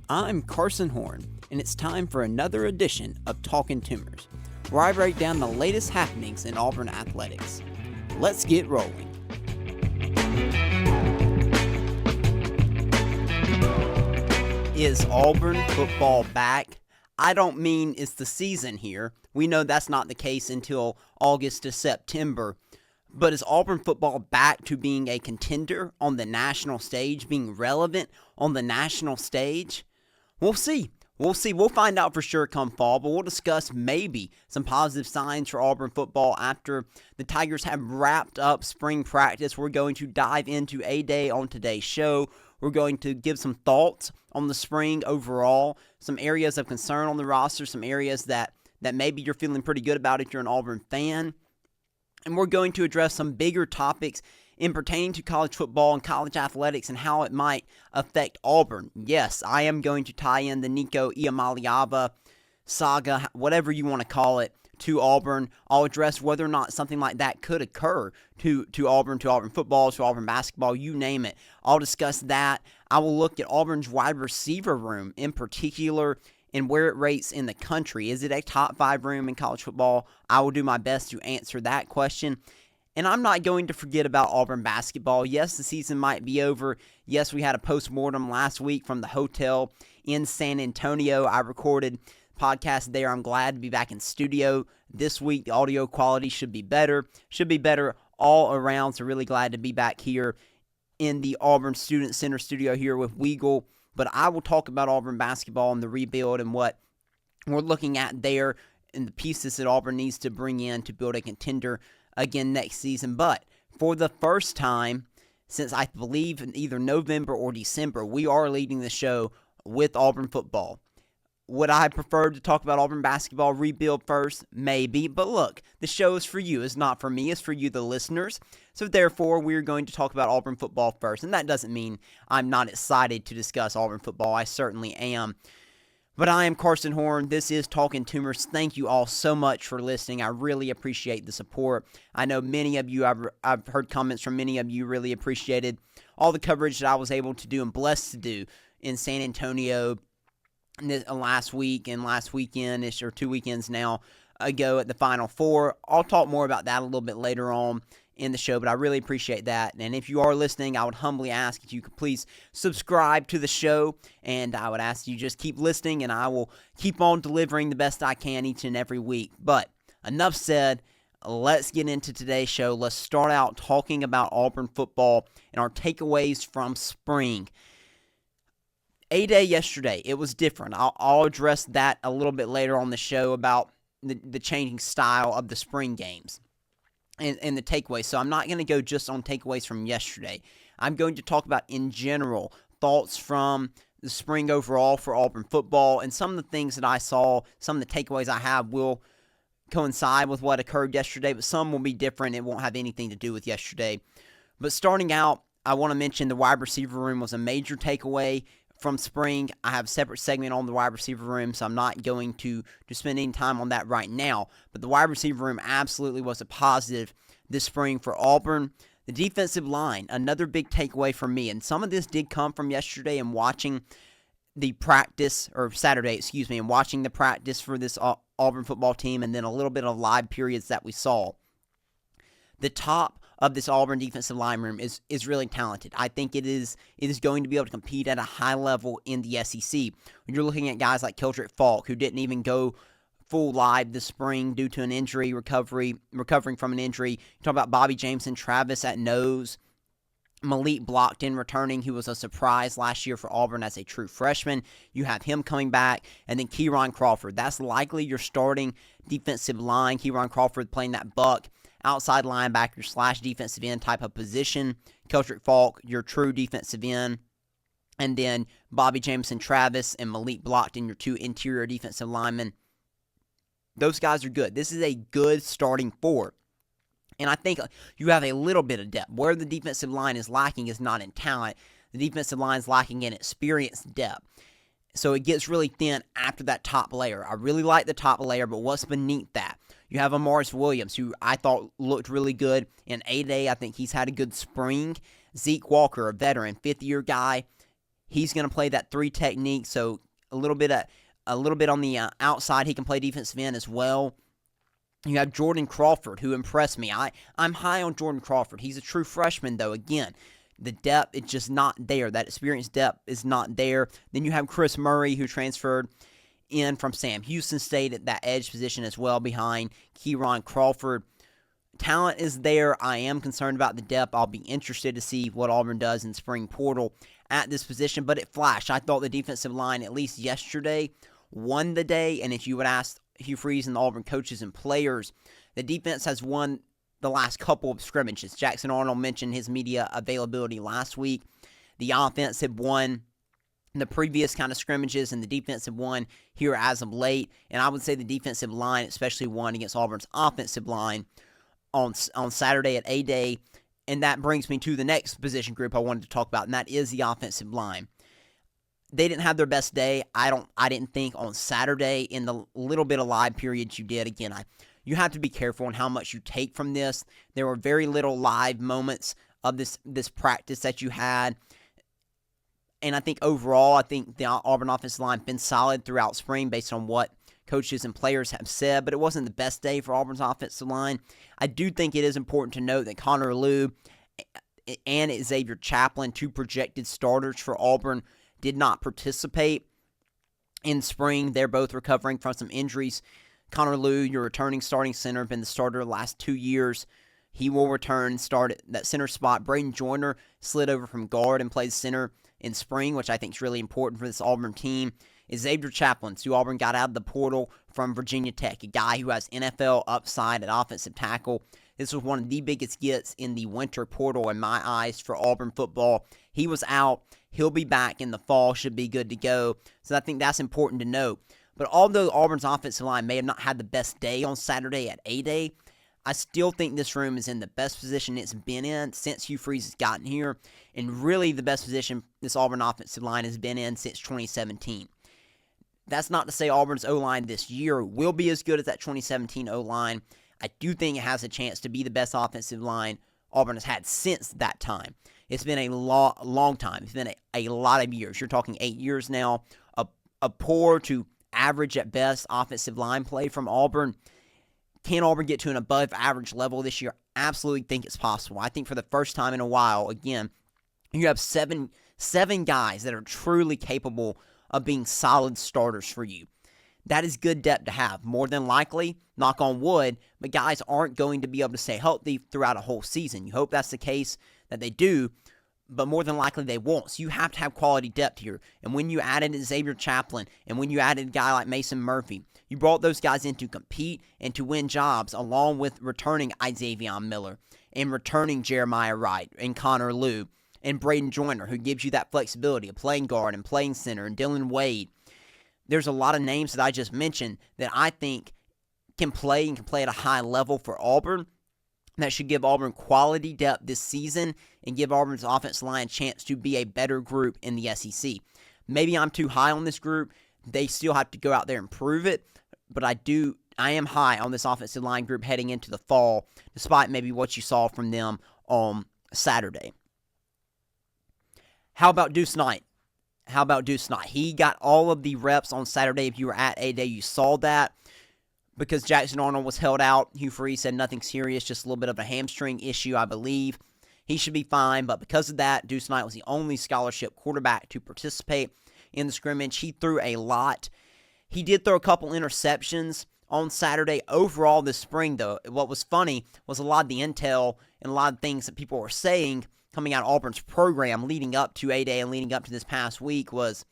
I'm Carson Horn, and it's time for another edition of Talkin' Toomers, where I break down the latest happenings in Auburn athletics. Let's get rolling. Is Auburn football back? I don't mean it's the season here. We know that's not the case until August to September. But is Auburn football back to being a contender on the national stage, being relevant on the national stage? We'll see. We'll find out for sure come fall, but we'll discuss maybe some positive signs for Auburn football after the Tigers have wrapped up spring practice. We're going to dive into A-Day on today's show. We're going to give some thoughts on the spring overall, some areas of concern on the roster, some areas that maybe you're feeling pretty good about if you're an Auburn fan. And we're going to address some bigger topics in pertaining to college football and college athletics and how it might affect Auburn. Yes, I am going to tie in the Nico saga, whatever you want to call it, to Auburn. I'll address whether or not something like that could occur to Auburn football, to Auburn basketball, you name it. I'll discuss that. I will look at Auburn's wide receiver room in particular and where it rates in the country. Is it a top 5 room in college football? I will do my best to answer that question. And I'm not going to forget about Auburn basketball. Yes, the season might be over. Yes, we had a postmortem last week from the hotel in San Antonio. I recorded a podcast there. I'm glad to be back in studio this week. The audio quality should be better. Should be better all around. So really glad to be back here in the Auburn Student Center studio here with Weagle. But I will talk about Auburn basketball and the rebuild and what we're looking at there and the pieces that Auburn needs to bring in to build a contender again next season. But for the first time since I believe in either November or December, we are leading the show with Auburn football. Would I prefer to talk about Auburn basketball rebuild first? Maybe. But look, the show is for you. It's not for me. It's for you, the listeners. So therefore, we're going to talk about Auburn football first. And that doesn't mean I'm not excited to discuss Auburn football. I certainly am. But I am Carson Horn. This is Talkin' Toomers. Thank you all so much for listening. I really appreciate the support. I know many of you, I've heard comments from many of you, really appreciated all the coverage that I was able to do and blessed to do in San Antonio last week and last weekend-ish, or 2 weekends now ago at the Final Four. I'll talk more about that a little bit later on in the show, but I really appreciate that. And if you are listening, I would humbly ask if you could please subscribe to the show, and I would ask you just keep listening, and I will keep on delivering the best I can each and every week. But enough said. Let's get into today's show. Let's start out talking about Auburn football and our takeaways from spring. A-Day yesterday, it was different. I'll address that a little bit later on the show about the changing style of the spring games and the takeaways. So I'm not going to go just on takeaways from yesterday. I'm going to talk about, in general, thoughts from the spring overall for Auburn football, and some of the things that I saw, some of the takeaways I have will coincide with what occurred yesterday, but some will be different. It won't have anything to do with yesterday. But starting out, I want to mention the wide receiver room was a major takeaway from spring. I have a separate segment on the wide receiver room, so I'm not going to spend any time on that right now. But the wide receiver room absolutely was a positive this spring for Auburn. The defensive line, another big takeaway for me, and some of this did come from yesterday and watching the practice, or Saturday, and watching the practice for this Auburn football team, and then a little bit of live periods that we saw. The top of this Auburn defensive line room is really talented. I think it is going to be able to compete at a high level in the SEC. When you're looking at guys like Keldrick Falk, who didn't even go full live this spring due to an injury, recovering from an injury. You talk about Bobby Jameson, Travis at nose, Malik Blockton returning, who was a surprise last year for Auburn as a true freshman. You have him coming back, and then Keiron Crawford. That's likely your starting defensive line. Keiron Crawford playing that buck outside linebacker / defensive end type of position. Keldrick Falk, your true defensive end. And then Bobby Jameson, Travis, and Malik Blockton, your 2 interior defensive linemen. Those guys are good. This is a good starting 4. And I think you have a little bit of depth. Where the defensive line is lacking is not in talent. The defensive line is lacking in experience depth. So it gets really thin after that top layer. I really like the top layer, but what's beneath that? You have Amaris Williams, who I thought looked really good in A-Day. I think he's had a good spring. Zeke Walker, a veteran, 5th-year guy. He's going to play that 3 technique, so a little bit on the outside. He can play defensive end as well. You have Jordan Crawford, who impressed me. I'm high on Jordan Crawford. He's a true freshman, though. Again, the depth, it's just not there. That experience depth is not there. Then you have Chris Murray, who transferred in from Sam Houston State at that edge position as well behind Kieron Crawford. Talent is there. I am concerned about the depth. I'll be interested to see what Auburn does in spring portal at this position, but it flashed. I thought the defensive line, at least yesterday, won the day, and if you would ask Hugh Freeze and the Auburn coaches and players, the defense has won the last couple of scrimmages. Jackson Arnold mentioned his media availability last week. The offense had won the previous kind of scrimmages, and the defensive won here as of late. And I would say the defensive line especially won against Auburn's offensive line on Saturday at A-Day. And that brings me to the next position group I wanted to talk about, and that is the offensive line. They didn't have their best day. I didn't think on Saturday in the little bit of live periods you did. Again, you have to be careful on how much you take from this. There were very little live moments of this practice that you had. And I think overall, the Auburn offensive line has been solid throughout spring based on what coaches and players have said, but it wasn't the best day for Auburn's offensive line. I do think it is important to note that Connor Lew and Xavier Chaplin, 2 projected starters for Auburn, did not participate in spring. They're both recovering from some injuries. Connor Lew, your returning starting center, been the starter the last 2 years. He will return and start at that center spot. Braden Joyner slid over from guard and plays center in spring, which I think is really important for this Auburn team. Xavier Chaplin, who Auburn got out of the portal from Virginia Tech, a guy who has NFL upside at offensive tackle. This was one of the biggest gets in the winter portal in my eyes for Auburn football. He was out. He'll be back in the fall, should be good to go. So I think that's important to note. But although Auburn's offensive line may have not had the best day on Saturday at A-Day, I still think this room is in the best position it's been in since Hugh Freeze has gotten here, and really the best position this Auburn offensive line has been in since 2017. That's not to say Auburn's O-line this year will be as good as that 2017 O-line. I do think it has a chance to be the best offensive line Auburn has had since that time. It's been a long time. It's been a lot of years. You're talking 8 years now. A poor to average at best offensive line play from Auburn. Can Auburn get to an above average level this year? Absolutely think it's possible. I think for the first time in a while, again, you have seven guys that are truly capable of being solid starters for you. That is good depth to have. More than likely, knock on wood, but guys aren't going to be able to stay healthy throughout a whole season. You hope that's the case, that they do, but more than likely they won't. So you have to have quality depth here. And when you added Xavier Chaplin, and when you added a guy like Mason Murphy, you brought those guys in to compete and to win jobs, along with returning Xavier Miller and returning Jeremiah Wright and Connor Lew and Braden Joyner, who gives you that flexibility of playing guard and playing center, and Dylan Wade. There's a lot of names that I just mentioned that I think can play at a high level for Auburn. That should give Auburn quality depth this season and give Auburn's offensive line a chance to be a better group in the SEC. Maybe I'm too high on this group. They still have to go out there and prove it, but I am high on this offensive line group heading into the fall, despite maybe what you saw from them on Saturday. How about Deuce Knight? He got all of the reps on Saturday. If you were at A-Day, you saw that. Because Jackson Arnold was held out, Hugh Freeze said nothing serious, just a little bit of a hamstring issue, I believe. He should be fine, but because of that, Deuce Knight was the only scholarship quarterback to participate in the scrimmage. He threw a lot. He did throw a couple interceptions on Saturday. Overall this spring, though, what was funny was a lot of the intel and a lot of things that people were saying coming out of Auburn's program leading up to A-Day and leading up to this past week was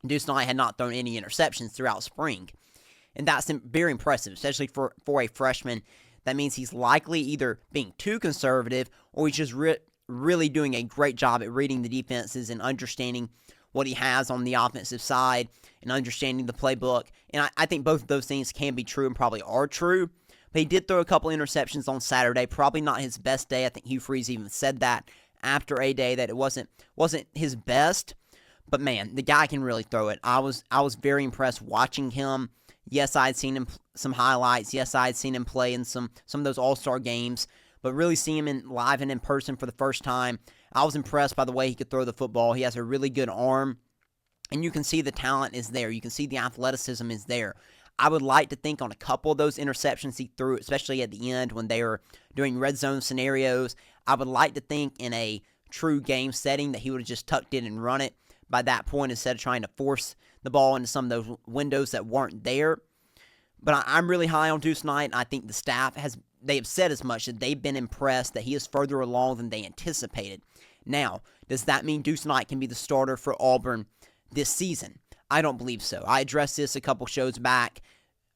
Deuce Knight had not thrown any interceptions throughout spring. And that's very impressive, especially for a freshman. That means he's likely either being too conservative or he's just really doing a great job at reading the defenses and understanding what he has on the offensive side and understanding the playbook. And I think both of those things can be true and probably are true. But he did throw a couple interceptions on Saturday. Probably not his best day. I think Hugh Freeze even said that after A-Day, that it wasn't his best. But man, the guy can really throw it. I was very impressed watching him. Yes, I had seen him some highlights. Yes, I had seen him play in some of those all-star games. but really seeing him live and in person for the first time, I was impressed by the way he could throw the football. He has a really good arm, and you can see the talent is there. You can see the athleticism is there. I would like to think on a couple of those interceptions he threw, especially at the end when they were doing red zone scenarios, I would like to think in a true game setting that he would have just tucked it and run it by that point instead of trying to force the ball into some of those windows that weren't there. But I'm really high on Deuce Knight, and I think the staff they have said as much, that they've been impressed that he is further along than they anticipated. Now, does that mean Deuce Knight can be the starter for Auburn this season? I don't believe so. I addressed this a couple shows back,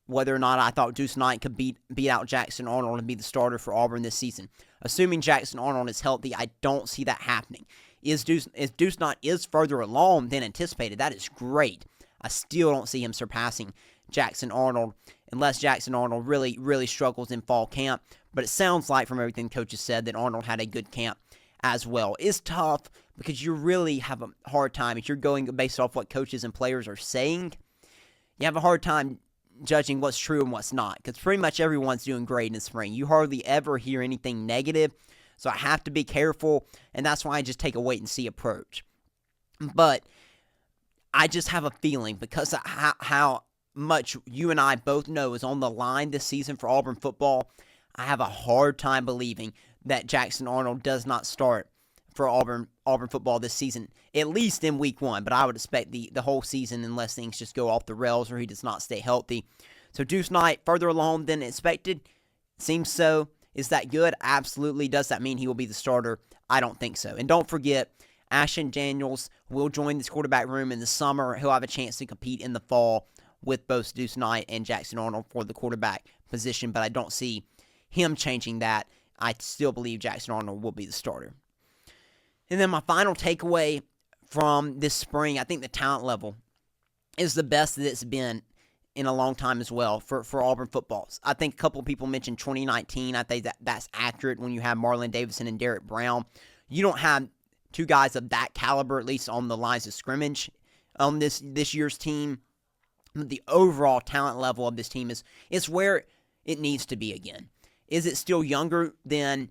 whether or not I thought Deuce Knight could beat out Jackson Arnold and be the starter for Auburn this season. Assuming Jackson Arnold is healthy, I don't see that happening. If Deuce Knight is further along than anticipated, that is great. I still don't see him surpassing Jackson Arnold unless Jackson Arnold really, really struggles in fall camp. But it sounds like from everything coaches said that Arnold had a good camp as well. It's tough because you really have a hard time. If you're going based off what coaches and players are saying, you have a hard time judging what's true and what's not, because pretty much everyone's doing great in the spring. You hardly ever hear anything negative, so I have to be careful, and that's why I just take a wait-and-see approach. But I just have a feeling, because of how much you and I both know is on the line this season for Auburn football, I have a hard time believing that Jackson Arnold does not start for Auburn football this season, at least in week 1. But I would expect the whole season unless things just go off the rails or he does not stay healthy. So Deuce Knight further along than expected? Seems so. Is that good? Absolutely. Does that mean he will be the starter? I don't think so. And don't forget, Ashton Daniels will join this quarterback room in the summer. He'll have a chance to compete in the fall with both Deuce Knight and Jackson Arnold for the quarterback position, but I don't see him changing that. I still believe Jackson Arnold will be the starter. And then my final takeaway from this spring, I think the talent level is the best that it's been in a long time as well for Auburn footballs. I think a couple of people mentioned 2019. I think that's accurate when you have Marlon Davidson and Derek Brown. You don't have two guys of that caliber, at least on the lines of scrimmage, on this year's team. The overall talent level of this team is where it needs to be again. Is it still younger than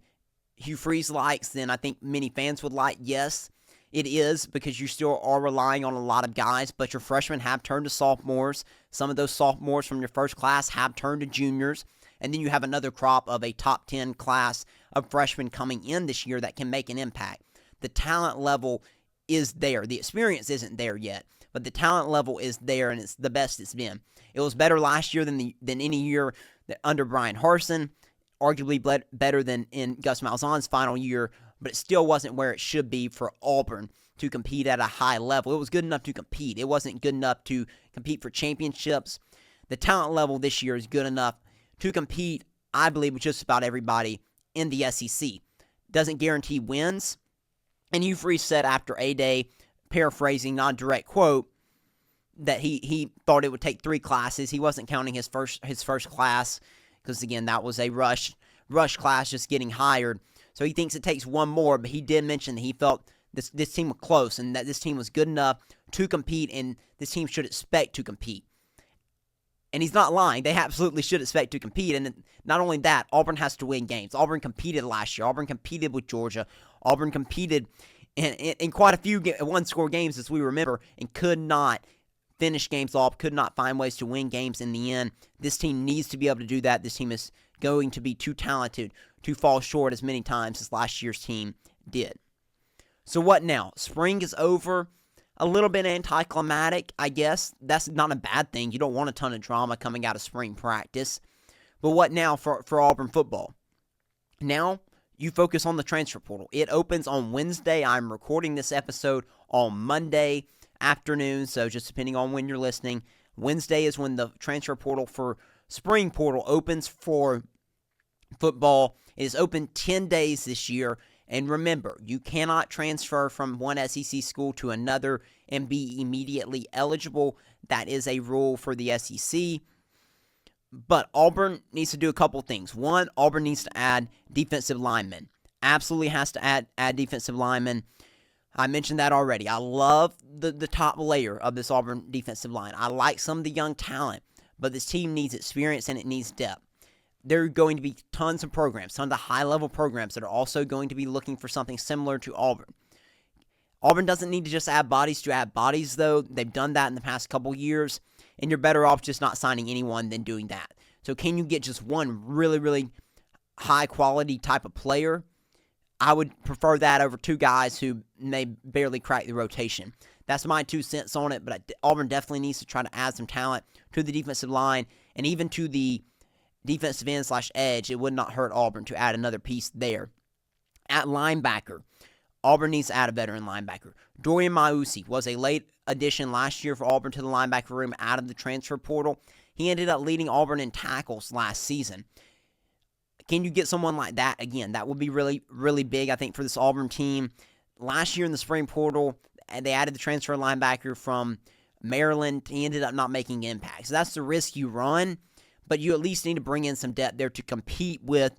Hugh Freeze likes, than I think many fans would like? Yes, it is, because you still are relying on a lot of guys, but your freshmen have turned to sophomores. Some of those sophomores from your first class have turned to juniors, and then you have another crop of a top 10 class of freshmen coming in this year that can make an impact. The talent level is there. The experience isn't there yet, but the talent level is there, and it's the best it's been. It was better last year than any year under Brian Harsin, arguably better than in Gus Malzahn's final year, but it still wasn't where it should be for Auburn to compete at a high level. It was good enough to compete. It wasn't good enough to compete for championships. The talent level this year is good enough to compete, I believe, with just about everybody in the SEC. Doesn't guarantee wins. And Hugh Freeze said after A-Day, paraphrasing, not a direct quote, that he thought it would take 3 classes. He wasn't counting his first class, because, again, that was a rush class just getting hired. So he thinks it takes 1 more, but he did mention that he felt this team was close and that this team was good enough to compete, and this team should expect to compete. And he's not lying. They absolutely should expect to compete. And not only that, Auburn has to win games. Auburn competed last year. Auburn competed with Georgia. Auburn competed in quite a few one-score games, as we remember, and could not finish games off, could not find ways to win games in the end. This team needs to be able to do that. This team is going to be too talented to fall short as many times as last year's team did. So what now? Spring is over. A little bit anticlimactic, I guess. That's not a bad thing. You don't want a ton of drama coming out of spring practice. But what now for Auburn football? Now you focus on the transfer portal. It opens on Wednesday. I'm recording this episode on Monday afternoon, so just depending on when you're listening. Wednesday is when the transfer portal for spring portal opens for football. It is open 10 days this year. And remember, you cannot transfer from one SEC school to another and be immediately eligible. That is a rule for the SEC. But Auburn needs to do a couple things. One, Auburn needs to add defensive linemen. Absolutely has to add defensive linemen. I mentioned that already. I love the top layer of this Auburn defensive line. I like some of the young talent, but this team needs experience and it needs depth. there are going to be tons of programs, tons of high-level programs that are also going to be looking for something similar to Auburn. Auburn doesn't need to just add bodies to add bodies, though. They've done that in the past couple years, and you're better off just not signing anyone than doing that. So can you get just one really, really high-quality type of player? I would prefer that over two guys who may barely crack the rotation. That's my 2 cents on it, but Auburn definitely needs to try to add some talent to the defensive line and even to the defensive end / edge. It would not hurt Auburn to add another piece there. At linebacker, Auburn needs to add a veteran linebacker. Dorian Mausi was a late addition last year for Auburn to the linebacker room out of the transfer portal. He ended up leading Auburn in tackles last season. Can you get someone like that again? That would be really, really big, I think, for this Auburn team. Last year in the spring portal, they added the transfer linebacker from Maryland. He ended up not making impact. So that's the risk you run, but you at least need to bring in some depth there to compete with.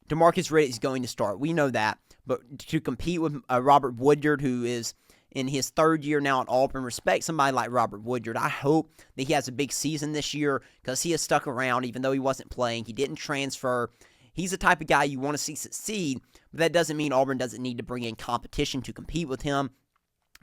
DeMarcus Riddick is going to start. We know that. But to compete with Robert Woodyard, who is in his third year now at Auburn, respect somebody like Robert Woodyard. I hope that he has a big season this year because he has stuck around even though he wasn't playing. He didn't transfer. He's the type of guy you want to see succeed, but that doesn't mean Auburn doesn't need to bring in competition to compete with him,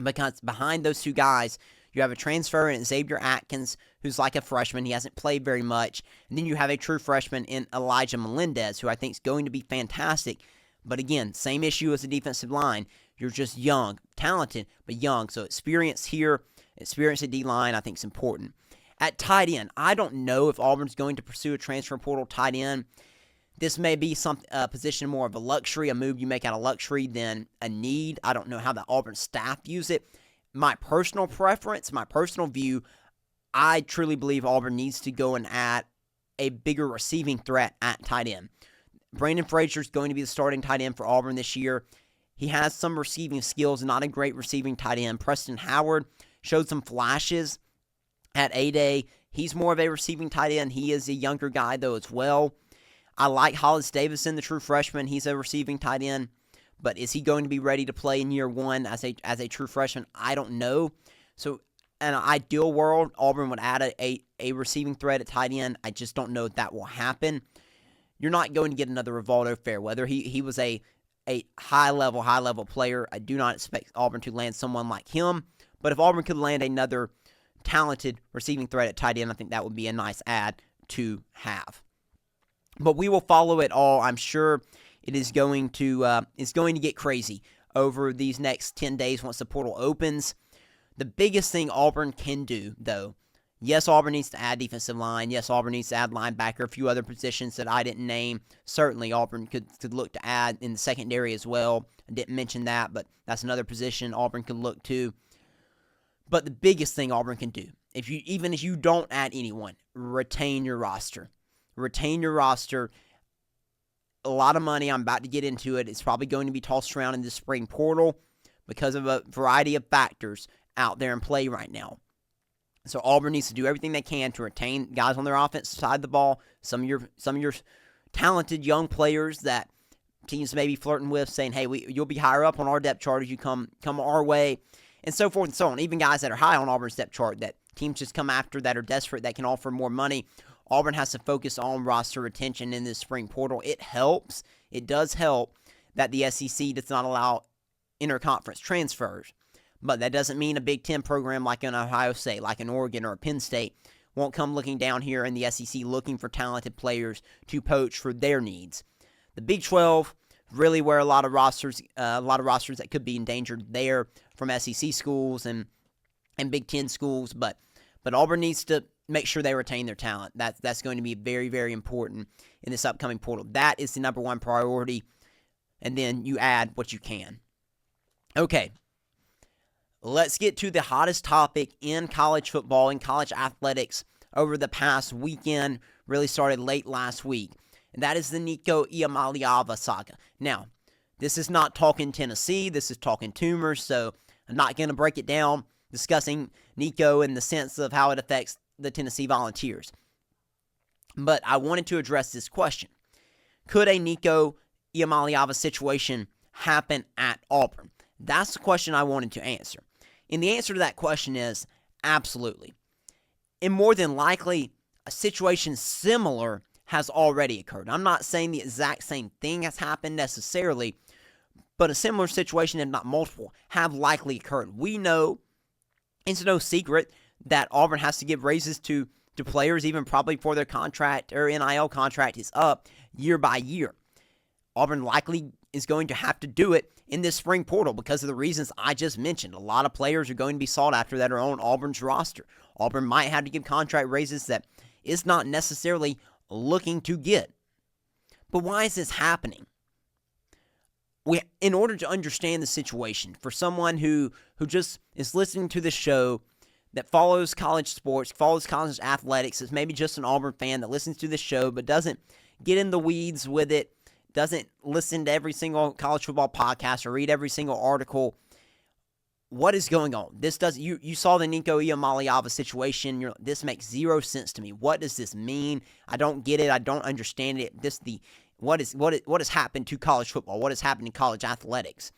because behind those two guys, you have a transfer in Xavier Atkins, who's like a freshman. He hasn't played very much. And then you have a true freshman in Elijah Melendez, who I think is going to be fantastic. But again, same issue as the defensive line. You're just young, talented, but young. So experience here, experience at D-line, I think is important. At tight end, I don't know if Auburn's going to pursue a transfer portal tight end. This may be a position more of a luxury, a move you make out of luxury than a need. I don't know how the Auburn staff views it. My personal preference, my personal view, I truly believe Auburn needs to go and add a bigger receiving threat at tight end. Brandon Frazier is going to be the starting tight end for Auburn this year. He has some receiving skills, not a great receiving tight end. Preston Howard showed some flashes at A-Day. He's more of a receiving tight end. He is a younger guy, though, as well. I like Hollis Davison, the true freshman. He's a receiving tight end. But is he going to be ready to play in year one as a true freshman? I don't know. So, in an ideal world, Auburn would add a receiving threat at tight end. I just don't know if that will happen. You're not going to get another Rivaldo Fairweather. He was a high-level player. I do not expect Auburn to land someone like him. But if Auburn could land another talented receiving threat at tight end, I think that would be a nice add to have. But we will follow it all. I'm sure it is going to get crazy over these next 10 days once the portal opens. The biggest thing Auburn can do, though, yes, Auburn needs to add defensive line. Yes, Auburn needs to add linebacker, a few other positions that I didn't name. Certainly, Auburn could look to add in the secondary as well. I didn't mention that, but that's another position Auburn could look to. But the biggest thing Auburn can do, even if you don't add anyone, retain your roster. Retain your roster. A lot of money, I'm about to get into it. It's probably going to be tossed around in the spring portal because of a variety of factors out there in play right now. So Auburn needs to do everything they can to retain guys on their offensive side of the ball. Some of your talented young players that teams may be flirting with, saying, "Hey, you'll be higher up on our depth chart as you come our way," and so forth and so on. Even guys that are high on Auburn's depth chart that teams just come after that are desperate, that can offer more money. Auburn has to focus on roster retention in this spring portal. It helps. It does help that the SEC does not allow interconference transfers. But that doesn't mean a Big Ten program like an Ohio State, like an Oregon or a Penn State won't come looking down here in the SEC looking for talented players to poach for their needs. The Big 12, really where a lot of rosters that could be endangered there from SEC schools and Big Ten schools. But Auburn needs to make sure they retain their talent. That's going to be very, very important in this upcoming portal. That is the number one priority. And then you add what you can. Okay. Let's get to the hottest topic in college football and college athletics over the past weekend. Really started late last week. And that is the Nico Iamaleava saga. Now, this is not talking Tennessee. This is talking Toomers. So I'm not going to break it down discussing Nico in the sense of how it affects the Tennessee Volunteers. But I wanted to address this question. Could a Nico Iamaleava situation happen at Auburn? That's the question I wanted to answer. And the answer to that question is absolutely. And more than likely, a situation similar has already occurred. I'm not saying the exact same thing has happened necessarily, but a similar situation, if not multiple, have likely occurred. We know, it's no secret, that Auburn has to give raises to players even probably before their contract or NIL contract is up year by year. Auburn likely is going to have to do it in this spring portal because of the reasons I just mentioned. A lot of players are going to be sought after that are on Auburn's roster. Auburn might have to give contract raises that it's not necessarily looking to get. But why is this happening? In order to understand the situation, for someone who just is listening to the show, that follows college sports, follows college athletics, is maybe just an Auburn fan that listens to the show but doesn't get in the weeds with it, doesn't listen to every single college football podcast or read every single article. What is going on? You saw the Nico Iamaleava situation. This makes zero sense to me. What does this mean? I don't get it. I don't understand it. What has happened to college football? What has happened in college athletics?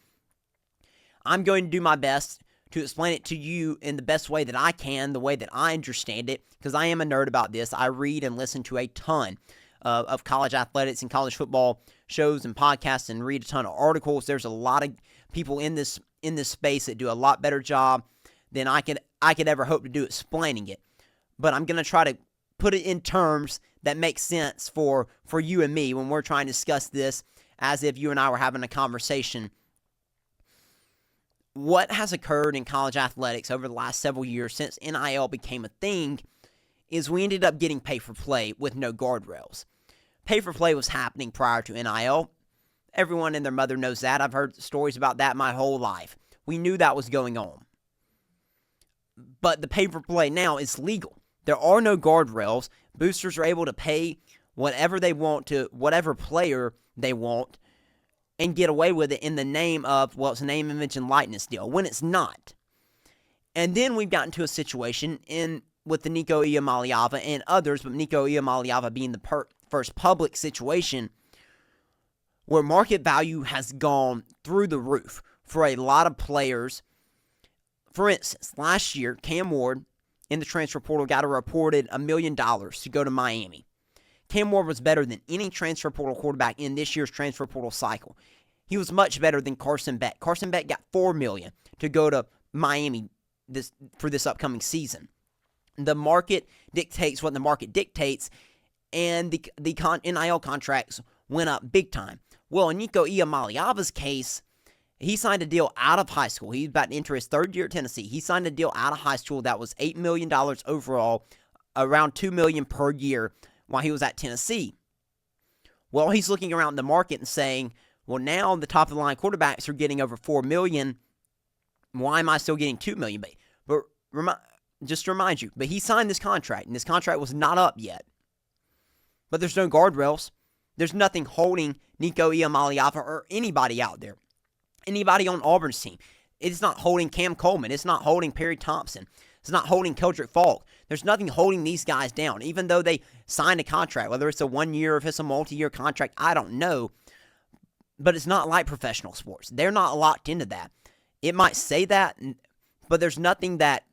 I'm going to do my best to explain it to you in the best way that I can, the way that I understand it, because I am a nerd about this. I read and listen to a ton of college athletics and college football shows and podcasts and read a ton of articles. There's a lot of people in this space that do a lot better job than I could ever hope to do explaining it. But I'm going to try to put it in terms that make sense for you and me when we're trying to discuss this as if you and I were having a conversation. What has occurred in college athletics over the last several years since NIL became a thing is we ended up getting pay-for-play with no guardrails. Pay-for-play was happening prior to NIL. Everyone and their mother knows that. I've heard stories about that my whole life. We knew that was going on. But the pay-for-play now is legal. There are no guardrails. Boosters are able to pay whatever they want to whatever player they want and get away with it in the name of, well, it's a name, image, and likeness deal, when it's not. And then we've gotten to a situation with the Nico Iamaleava and others, but Nico Iamaleava being the first public situation, where market value has gone through the roof for a lot of players. For instance, last year, Cam Ward in the transfer portal got a reported $1 million to go to Miami. Cam Ward was better than any transfer portal quarterback in this year's transfer portal cycle. He was much better than Carson Beck. Carson Beck got $4 million to go to Miami for this upcoming season. The market dictates what the market dictates, and the NIL contracts went up big time. Well, in Nico Iamaleava's case, he signed a deal out of high school. He's about to enter his third year at Tennessee. He signed a deal out of high school that was $8 million overall, around $2 million per year while he was at Tennessee. Well, he's looking around the market and saying, well, now the top-of-the-line quarterbacks are getting over $4 million. Why am I still getting $2 million? But just to remind you, but he signed this contract, and this contract was not up yet. But there's no guardrails. There's nothing holding Nico Iamaleava or anybody out there. Anybody on Auburn's team. It's not holding Cam Coleman. It's not holding Perry Thompson. It's not holding Keldrick Falk. There's nothing holding these guys down, even though they signed a contract. Whether it's a 1 year or if it's a multi-year contract, I don't know. But it's not like professional sports. They're not locked into that. It might say that, but there's nothing that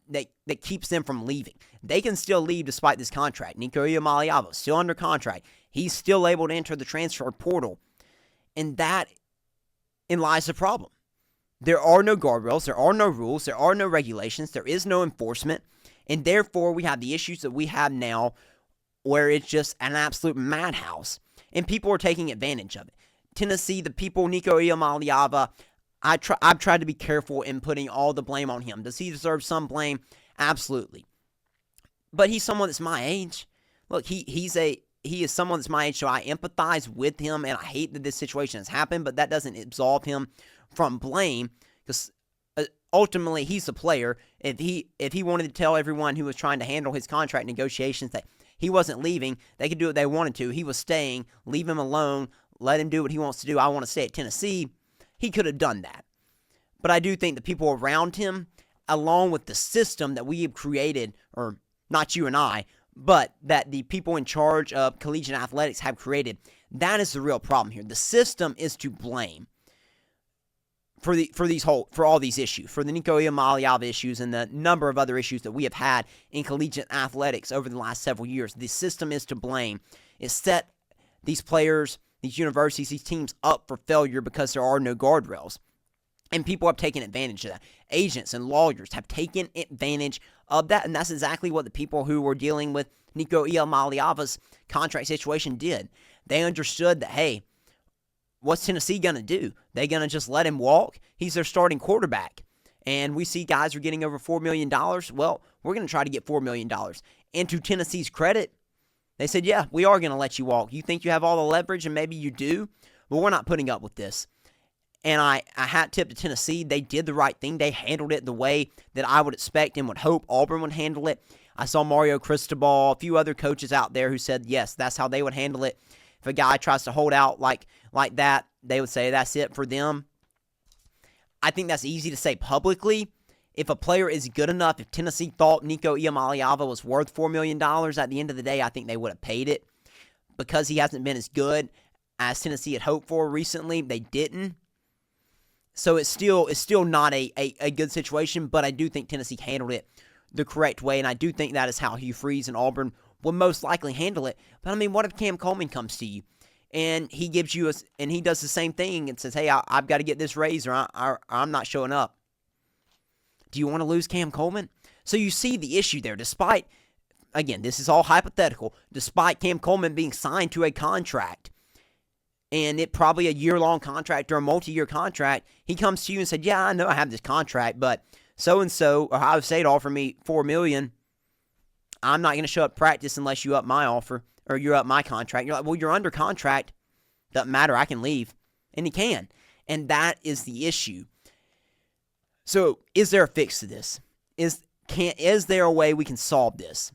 keeps them from leaving. They can still leave despite this contract. Nico Iamaleava is still under contract. He's still able to enter the transfer portal. And that lies the problem. There are no guardrails. There are no rules. There are no regulations. There is no enforcement. And therefore, we have the issues that we have now where it's just an absolute madhouse. And people are taking advantage of it. Tennessee, the people, Nico Iamaleava, I've tried to be careful in putting all the blame on him. Does he deserve some blame? Absolutely. But he's someone that's my age. Look, he is someone that's my age, so I empathize with him, and I hate that this situation has happened, but that doesn't absolve him from blame, because ultimately he's the player. If he wanted to tell everyone who was trying to handle his contract negotiations that he wasn't leaving, they could do what they wanted to. He was staying. Leave him alone. Let him do what he wants to do. I want to stay at Tennessee. He could have done that. But I do think the people around him, along with the system that we have created, or not you and I, but that the people in charge of collegiate athletics have created, that is the real problem here. The system is to blame for all these issues, for the Nico Iamaleava issues and the number of other issues that we have had in collegiate athletics over the last several years. The system is to blame. It set these players, these universities, these teams up for failure because there are no guardrails. And people have taken advantage of that. Agents and lawyers have taken advantage of that, and that's exactly what the people who were dealing with Nico Iamaleava's contract situation did. They understood that, hey, what's Tennessee going to do? They going to just let him walk? He's their starting quarterback. And we see guys are getting over $4 million. Well, we're going to try to get $4 million. And to Tennessee's credit, they said, yeah, we are going to let you walk. You think you have all the leverage, and maybe you do, but we're not putting up with this. And I hat tip to Tennessee. They did the right thing. They handled it the way that I would expect and would hope Auburn would handle it. I saw Mario Cristobal, a few other coaches out there who said, yes, that's how they would handle it. If a guy tries to hold out like that, they would say that's it for them. I think that's easy to say publicly. If a player is good enough, if Tennessee thought Nico Iamaleava was worth $4 million at the end of the day, I think they would have paid it. Because he hasn't been as good as Tennessee had hoped for recently, they didn't. So it's still not a good situation, but I do think Tennessee handled it the correct way, and I do think that is how Hugh Freeze and Auburn will most likely handle it. But I mean, what if Cam Coleman comes to you and he gives you and he does the same thing and says, hey, I've got to get this raise or I'm not showing up? Do you want to lose Cam Coleman? So you see the issue there. Despite, again, this is all hypothetical, despite Cam Coleman being signed to a contract, and it probably a year-long contract or a multi-year contract, he comes to you and said, yeah, I know I have this contract, but so-and-so, Ohio State offered me $4 million. I'm not going to show up practice unless you up my offer or you're up my contract. You're like, well, you're under contract. Doesn't matter. I can leave. And he can. And that is the issue. So is there a fix to this? Is there a way we can solve this?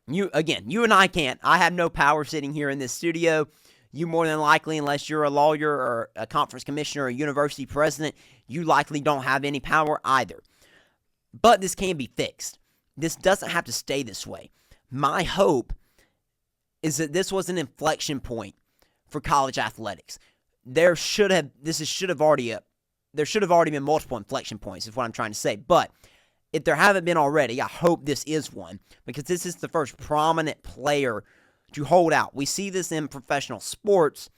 You and I can't. I have no power sitting here in this studio. You more than likely, unless you're a lawyer or a conference commissioner or a university president, you likely don't have any power either. But this can be fixed. This doesn't have to stay this way. My hope is that this was an inflection point for college athletics. There should have already been multiple inflection points, is what I'm trying to say. But if there haven't been already, I hope this is one, because this is the first prominent player to hold out. We see this in professional sports,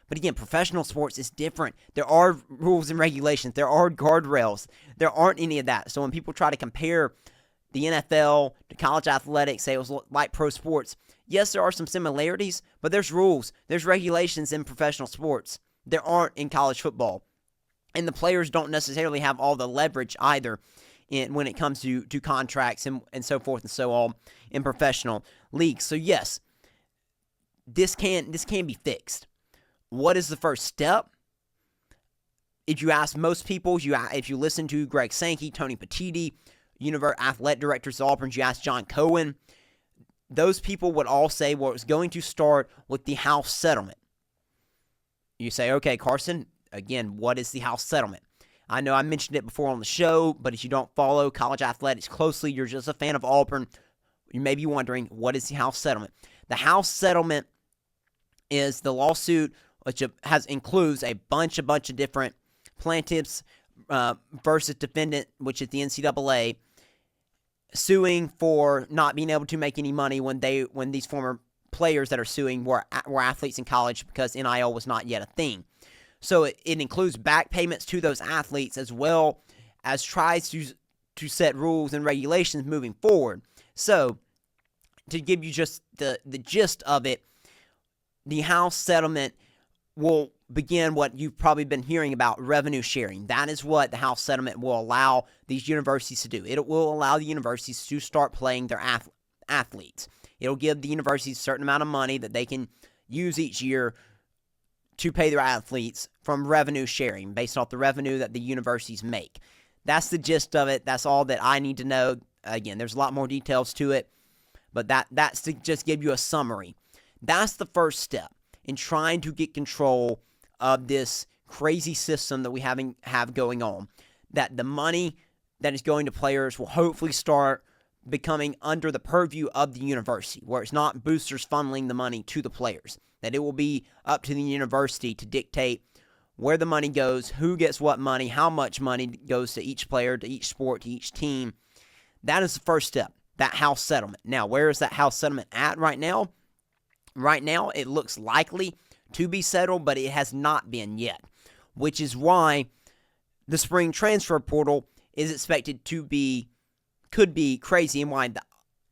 but again, professional sports is different. There are rules and regulations. There are guardrails. There aren't any of that. So when people try to compare the NFL to college athletics, say it was like pro sports, yes, there are some similarities, but there's rules. There's regulations in professional sports. There aren't in college football. And the players don't necessarily have all the leverage either when it comes to contracts and so forth and so on in professional leagues. So yes, this can be fixed. What is the first step? If you ask most people, if you listen to Greg Sankey, Tony Petitti, athletic directors at Auburn, you ask John Cohen, those people would all say, well, it's going to start with the house settlement. You say, okay, Carson, again, what is the house settlement? I know I mentioned it before on the show, but if you don't follow college athletics closely, you're just a fan of Auburn, you may be wondering, what is the house settlement? The house settlement is the lawsuit which includes a bunch of different plaintiffs versus defendant, which is the NCAA, suing for not being able to make any money when these former players that are suing were athletes in college because NIL was not yet a thing. So it includes back payments to those athletes as well as tries to set rules and regulations moving forward. So to give you just the gist of it, the house settlement will begin what you've probably been hearing about, revenue sharing. That is what the house settlement will allow these universities to do. It will allow the universities to start playing their athletes. It'll give the universities a certain amount of money that they can use each year to pay their athletes from revenue sharing based off the revenue that the universities make. That's the gist of it. That's all that I need to know. Again, there's a lot more details to it, but that's to just give you a summary. That's the first step in trying to get control of this crazy system that we have going on. That the money that is going to players will hopefully start becoming under the purview of the university, where it's not boosters funneling the money to the players. That it will be up to the university to dictate where the money goes, who gets what money, how much money goes to each player, to each sport, to each team. That is the first step, that house settlement. Now, where is that house settlement at right now? Right now, it looks likely to be settled, but it has not been yet, which is why the spring transfer portal is expected to could be crazy, and why the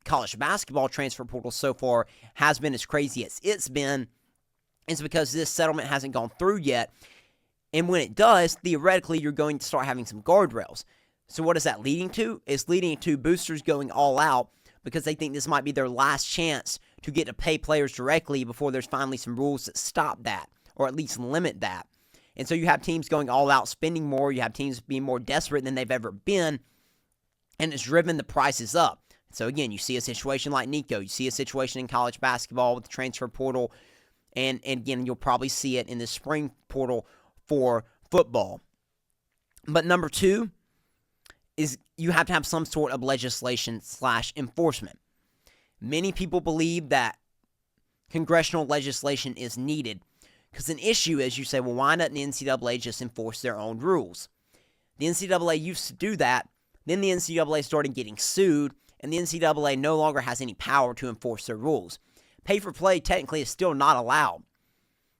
college basketball transfer portal so far has been as crazy as it's been is because this settlement hasn't gone through yet. And when it does, theoretically, you're going to start having some guardrails. So what is that leading to? It's leading to boosters going all out because they think this might be their last chance to get to pay players directly before there's finally some rules that stop that, or at least limit that. And so you have teams going all out, spending more. You have teams being more desperate than they've ever been, and it's driven the prices up. So again, you see a situation like Nico. You see a situation in college basketball with the transfer portal, and again, you'll probably see it in the spring portal for football. But number two is you have to have some sort of legislation / enforcement. Many people believe that congressional legislation is needed because an issue is you say, well, why doesn't the NCAA just enforce their own rules? The NCAA used to do that. Then the NCAA started getting sued, and the NCAA no longer has any power to enforce their rules. Pay for play technically is still not allowed.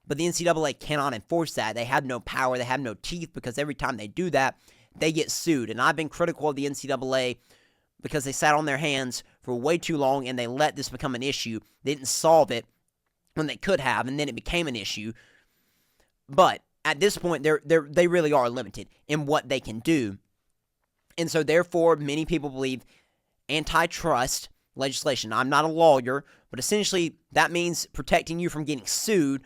But the NCAA cannot enforce that. They have no power. They have no teeth because every time they do that, they get sued. And I've been critical of the NCAA because they sat on their hands for way too long and they let this become an issue. They didn't solve it when they could have, and then it became an issue. But at this point, they really are limited in what they can do. And so therefore, many people believe antitrust legislation. I'm not a lawyer, but essentially that means protecting you from getting sued.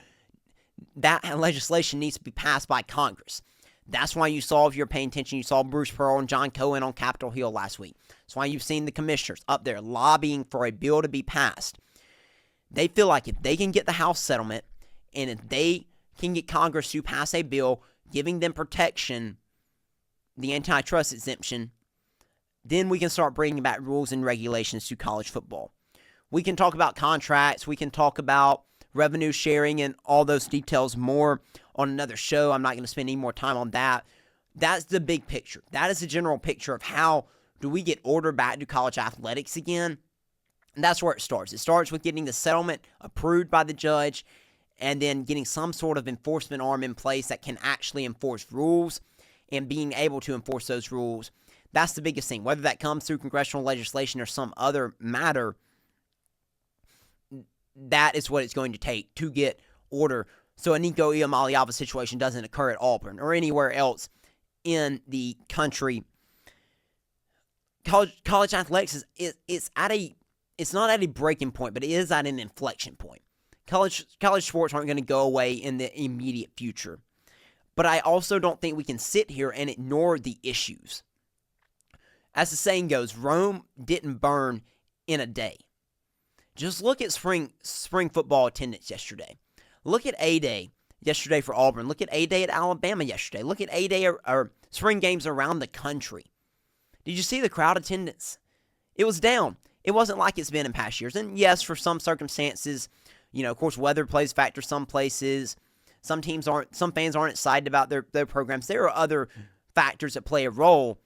That legislation needs to be passed by Congress. That's why you saw, if you're paying attention, you saw Bruce Pearl and John Cohen on Capitol Hill last week. That's why you've seen the commissioners up there lobbying for a bill to be passed. They feel like if they can get the House settlement, and if they can get Congress to pass a bill giving them protection, the antitrust exemption, then we can start bringing back rules and regulations to college football. We can talk about contracts. We can talk about revenue sharing and all those details more on another show. I'm not going to spend any more time on that. That's the big picture. That is the general picture of how do we get order back to college athletics again. And that's where it starts. It starts with getting the settlement approved by the judge and then getting some sort of enforcement arm in place that can actually enforce rules and being able to enforce those rules. That's the biggest thing. Whether that comes through congressional legislation or some other matter, that is what it's going to take to get order so a Nico Iamaleava situation doesn't occur at Auburn or anywhere else in the country. College athletics it's not at a breaking point, but it is at an inflection point. College sports aren't going to go away in the immediate future. But I also don't think we can sit here and ignore the issues. As the saying goes, Rome didn't burn in a day. Just look at spring football attendance yesterday. Look at A-Day yesterday for Auburn. Look at A-Day at Alabama yesterday. Look at A-Day or spring games around the country. Did you see the crowd attendance? It was down. It wasn't like it's been in past years. And yes, for some circumstances, of course, weather plays a factor some places. Some fans aren't excited about their programs. There are other factors that play a role.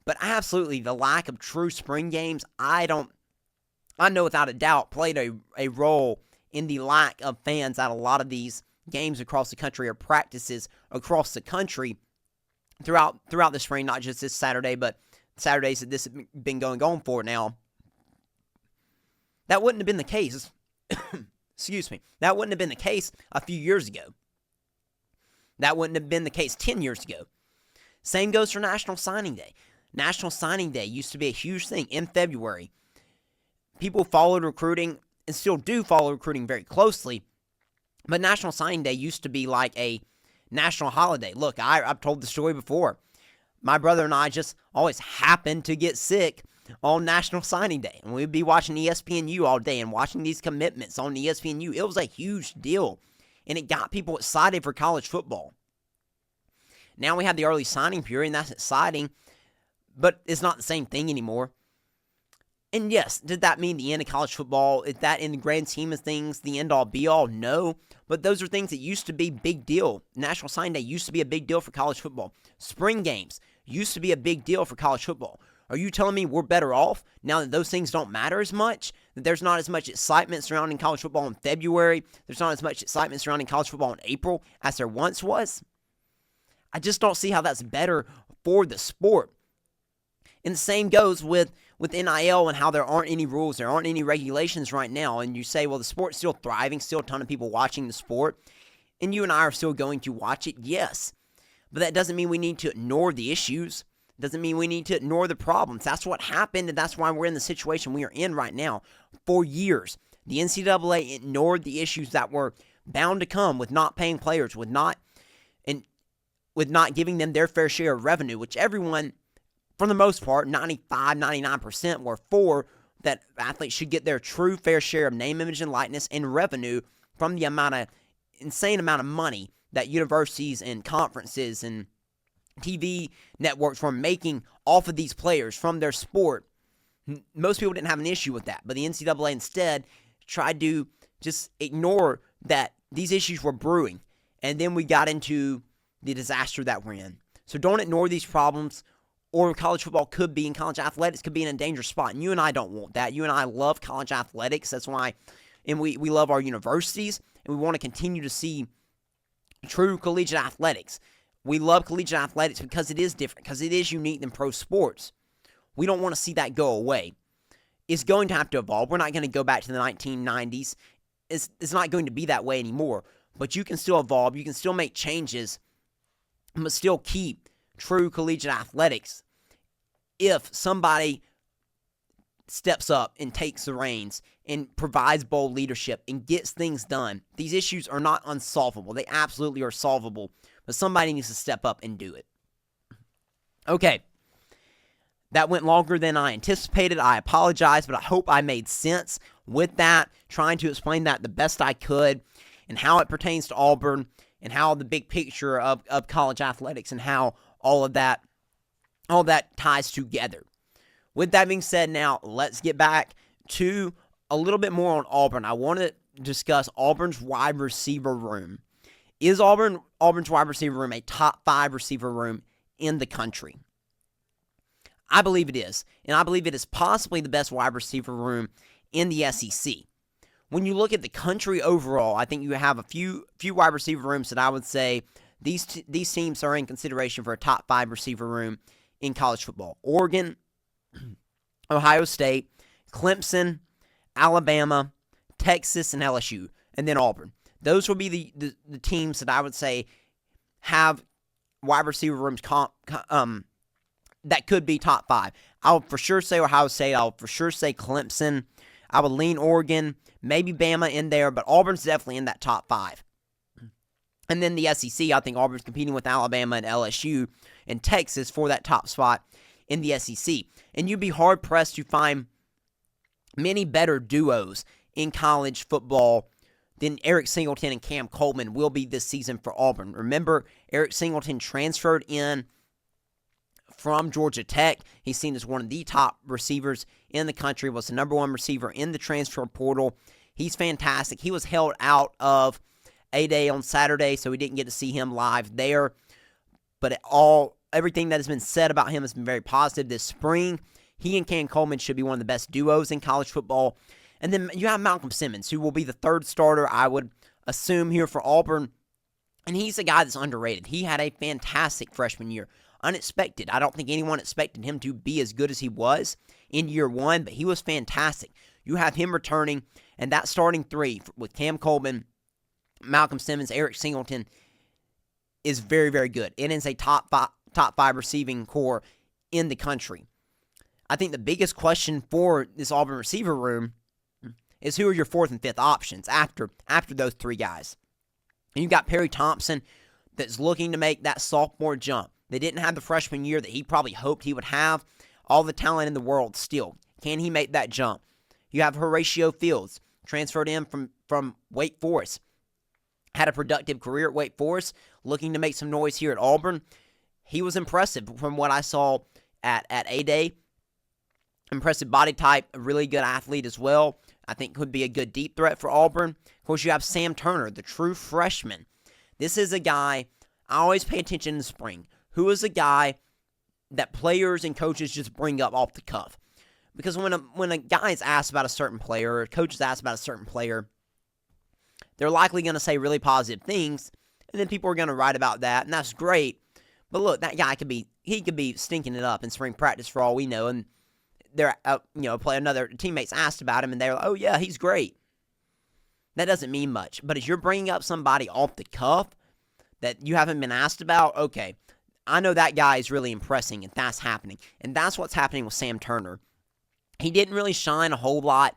But absolutely, the lack of true spring games, I know without a doubt, played a role in the lack of fans at a lot of these games across the country or practices across the country throughout the spring, not just this Saturday, but Saturdays that this has been going on for now. That wouldn't have been the case. Excuse me. That wouldn't have been the case a few years ago. That wouldn't have been the case 10 years ago. Same goes for National Signing Day. National Signing Day used to be a huge thing in February. People followed recruiting and still do follow recruiting very closely. But National Signing Day used to be like a national holiday. Look, I've told the story before. My brother and I just always happened to get sick on National Signing Day. And we'd be watching ESPNU all day and watching these commitments on ESPNU. It was a huge deal. And it got people excited for college football. Now we have the early signing period, and that's exciting. But it's not the same thing anymore. And yes, did that mean the end of college football? Is that in the grand scheme of things the end-all be-all? No. But those are things that used to be big deal. National Signing Day used to be a big deal for college football. Spring games used to be a big deal for college football. Are you telling me we're better off now that those things don't matter as much? That there's not as much excitement surrounding college football in February? There's not as much excitement surrounding college football in April as there once was? I just don't see how that's better for the sport. And the same goes with NIL and how there aren't any rules, there aren't any regulations right now. And you say, well, the sport's still thriving, still a ton of people watching the sport, and you and I are still going to watch it, yes. But that doesn't mean we need to ignore the issues. It doesn't mean we need to ignore the problems. That's what happened, and that's why we're in the situation we are in right now. For years, the NCAA ignored the issues that were bound to come with not paying players, with not giving them their fair share of revenue, which everyone, for the most part, 95, 99% were for, that athletes should get their true fair share of name, image, and likeness and revenue from the insane amount of money that universities and conferences and TV networks were making off of these players from their sport. Most people didn't have an issue with that, but the NCAA instead tried to just ignore that these issues were brewing, and then we got into the disaster that we're in. So don't ignore these problems, or college football could be, and college athletics could be in a dangerous spot. And you and I don't want that. You and I love college athletics. That's why, and we love our universities, and we want to continue to see true collegiate athletics. We love collegiate athletics because it is different, because it is unique than pro sports. We don't want to see that go away. It's going to have to evolve. We're not going to go back to the 1990s. It's not going to be that way anymore. But you can still evolve. You can still make changes, but still keep true collegiate athletics if somebody steps up and takes the reins and provides bold leadership and gets things done. These issues are not unsolvable. They absolutely are solvable, but somebody needs to step up and do it. Okay, that went longer than I anticipated. I apologize, but I hope I made sense with that, trying to explain that the best I could and how it pertains to Auburn and how the big picture of college athletics and how all that ties together. With that being said, now let's get back to a little bit more on Auburn. I want to discuss Auburn's wide receiver room. Is Auburn's wide receiver room a top 5 receiver room in the country? I believe it is, and I believe it is possibly the best wide receiver room in the SEC. When you look at the country overall, I think you have a few wide receiver rooms that I would say these teams are in consideration for a top 5 receiver room in college football. Oregon, Ohio State, Clemson, Alabama, Texas, and LSU, and then Auburn. Those will be the teams that I would say have wide receiver rooms that could be top 5. I would for sure say Ohio State. I would for sure say Clemson. I would lean Oregon, maybe Bama in there, but Auburn's definitely in that top 5. And then the SEC, I think Auburn's competing with Alabama and LSU and Texas for that top spot in the SEC. And you'd be hard-pressed to find many better duos in college football than Eric Singleton and Cam Coleman will be this season for Auburn. Remember, Eric Singleton transferred in from Georgia Tech. He's seen as one of the top receivers in the country, was the number 1 receiver in the transfer portal. He's fantastic. He was held out of A-Day on Saturday, so we didn't get to see him live there. But everything that has been said about him has been very positive this spring. He and Cam Coleman should be one of the best duos in college football. And then you have Malcolm Simmons, who will be the 3rd starter, I would assume, here for Auburn. And he's a guy that's underrated. He had a fantastic freshman year. Unexpected. I don't think anyone expected him to be as good as he was in year 1, but he was fantastic. You have him returning, and that starting 3 with Cam Coleman, Malcolm Simmons, Eric Singleton is very, very good. It is a top 5 receiving core in the country. I think the biggest question for this Auburn receiver room is who are your 4th and 5th options after those 3 guys. And you've got Perry Thompson that's looking to make that sophomore jump. They didn't have the freshman year that he probably hoped he would have. All the talent in the world still. Can he make that jump? You have Horatio Fields, transferred in from Wake Forest. Had a productive career at Wake Forest, looking to make some noise here at Auburn. He was impressive from what I saw at A-Day. Impressive body type, a really good athlete as well. I think could be a good deep threat for Auburn. Of course, you have Sam Turner, the true freshman. This is a guy, I always pay attention in the spring. Who is a guy that players and coaches just bring up off the cuff. Because when a guy is asked about a certain player, or a coach is asked about a certain player, they're likely going to say really positive things, and then people are going to write about that, and that's great. But look, that guy could be stinking it up in spring practice for all we know, and they're another teammates asked about him, and they're like, oh yeah, he's great. That doesn't mean much. But as you're bringing up somebody off the cuff that you haven't been asked about, okay, I know that guy is really impressing, and that's happening. And that's what's happening with Sam Turner. He didn't really shine a whole lot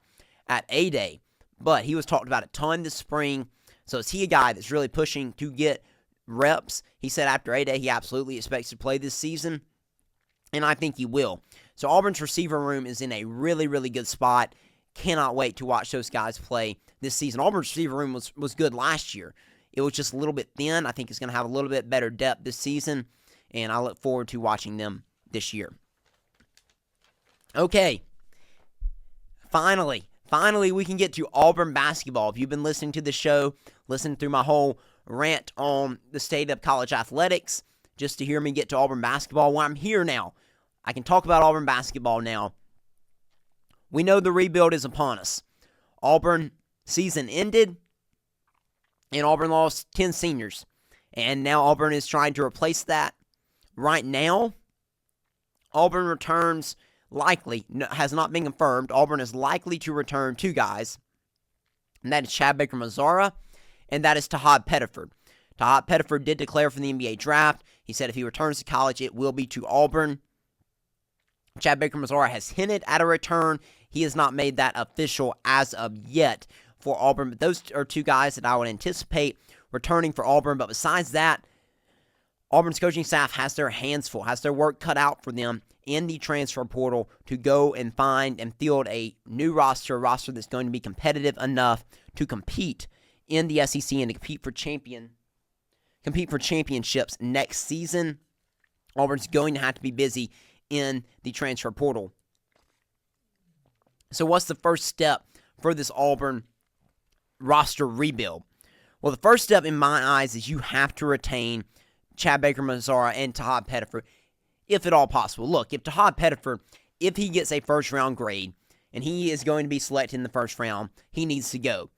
at A-Day, but he was talked about a ton this spring. So is he a guy that's really pushing to get reps? He said after A-Day he absolutely expects to play this season, and I think he will. So Auburn's receiver room is in a really, really good spot. Cannot wait to watch those guys play this season. Auburn's receiver room was good last year. It was just a little bit thin. I think it's going to have a little bit better depth this season, and I look forward to watching them this year. Okay. Finally, we can get to Auburn basketball. If you've been listening to the show, listen through my whole rant on the state of college athletics, just to hear me get to Auburn basketball, well, I'm here now. I can talk about Auburn basketball now. We know the rebuild is upon us. Auburn season ended, and Auburn lost 10 seniors. And now Auburn is trying to replace that. Right now, Auburn returns likely, has not been confirmed, Auburn is likely to return 2 guys. And that is Chad Baker-Mazara, and that is Tahad Pettiford. Tahad Pettiford did declare for the NBA draft. He said if he returns to college, it will be to Auburn. Chad Baker-Mazara has hinted at a return. He has not made that official as of yet for Auburn. But those are 2 guys that I would anticipate returning for Auburn. But besides that, Auburn's coaching staff has their hands full, has their work cut out for them in the transfer portal to go and find and field a new roster, a roster that's going to be competitive enough to compete in the SEC and to compete for championships next season. Auburn's going to have to be busy in the transfer portal. So what's the first step for this Auburn roster rebuild? Well, the first step in my eyes is you have to retain Chad Baker-Mazara and Tahad Pettiford, if at all possible. Look, if Tahad Pettiford, if he gets a first-round grade, and he is going to be selected in the first round, he needs to go.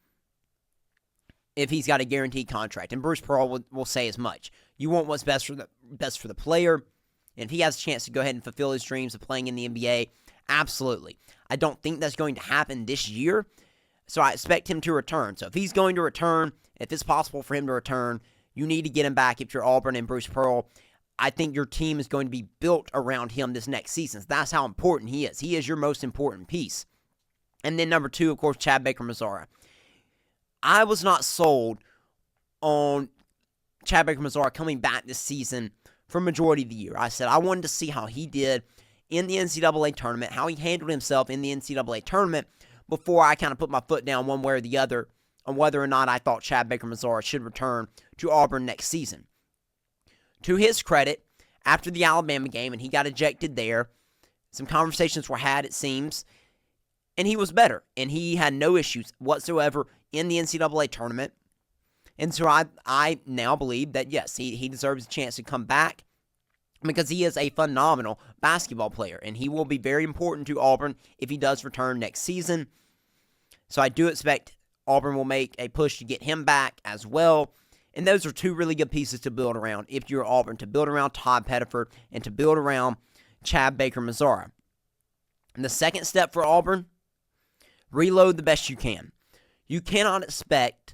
If he's got a guaranteed contract, and Bruce Pearl will say as much. You want what's best for the player, and if he has a chance to go ahead and fulfill his dreams of playing in the NBA, absolutely. I don't think that's going to happen this year, so I expect him to return. So if he's going to return, if it's possible for him to return, you need to get him back if you're Auburn and Bruce Pearl. I think your team is going to be built around him this next season. So that's how important he is. He is your most important piece. And then number 2, of course, Chad Baker-Mazara. I was not sold on Chad Baker-Mazara coming back this season for majority of the year. I said I wanted to see how he did in the NCAA tournament, how he handled himself in the NCAA tournament before I kind of put my foot down one way or the other on whether or not I thought Chad Baker-Mazara should return to Auburn next season. To his credit, after the Alabama game, and he got ejected there, some conversations were had, it seems, and he was better, and he had no issues whatsoever in the NCAA tournament. And so I now believe that, yes, he deserves a chance to come back because he is a phenomenal basketball player, and he will be very important to Auburn if he does return next season. So I do expect Auburn will make a push to get him back as well. And those are 2 really good pieces to build around if you're Auburn, to build around Tahad Pettiford and to build around Chad Baker-Mazara. And the second step for Auburn, reload the best you can. You cannot expect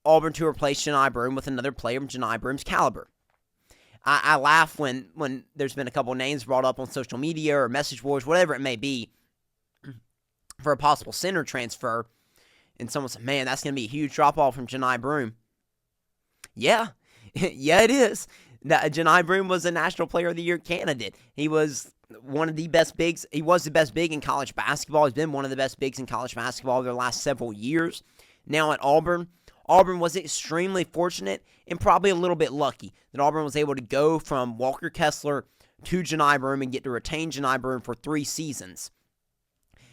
Auburn to replace Johni Broome with another player of Johni Broome's caliber. I laugh when there's been a couple names brought up on social media or message boards, whatever it may be, for a possible center transfer, and someone said, man, that's going to be a huge drop-off from Johni Broome. Yeah, it is. Johni Broome was a National Player of the Year candidate. He was one of the best bigs. He was the best big in college basketball. He's been one of the best bigs in college basketball over the last several years. Now at Auburn was extremely fortunate and probably a little bit lucky that Auburn was able to go from Walker Kessler to Johni Broome and get to retain Johni Broome for 3 seasons.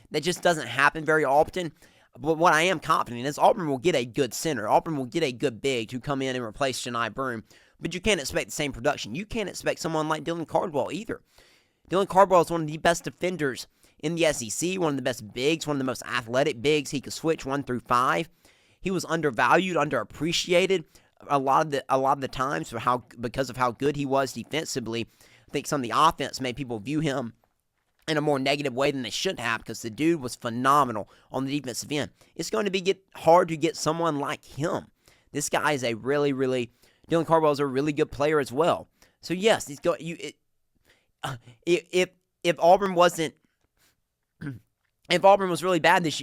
That just doesn't happen very often. But what I am confident is Auburn will get a good center. Auburn will get a good big to come in and replace Johni Broome. But you can't expect the same production. You can't expect someone like Dylan Cardwell either. Dylan Cardwell is one of the best defenders in the SEC, one of the best bigs, one of the most athletic bigs. He could switch 1 through 5. He was undervalued, underappreciated a lot of the times because of how good he was defensively. I think some of the offense made people view him in a more negative way than they should have, because the dude was phenomenal on the defensive end. It's going to be hard to get someone like him. This guy is Dylan Cardwell is a really good player as well. So yes, if Auburn wasn't, if Auburn was really bad this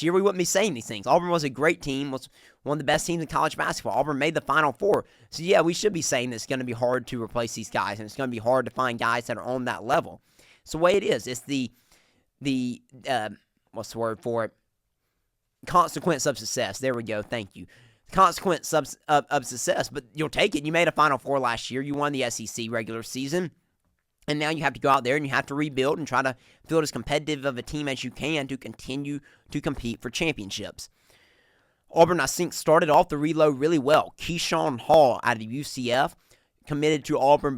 year, we wouldn't be saying these things. Auburn was a great team, was one of the best teams in college basketball. Auburn made the Final Four. So yeah, we should be saying that it's going to be hard to replace these guys, and it's going to be hard to find guys that are on that level. It's the way it is. It's the what's the word for it? Consequence of success. There we go. Thank you. Consequence of success. But you'll take it. You made a Final Four last year. You won the SEC regular season. And now you have to go out there and you have to rebuild and try to build as competitive of a team as you can to continue to compete for championships. Auburn, I think, started off the reload really well. Keyshawn Hall out of UCF committed to Auburn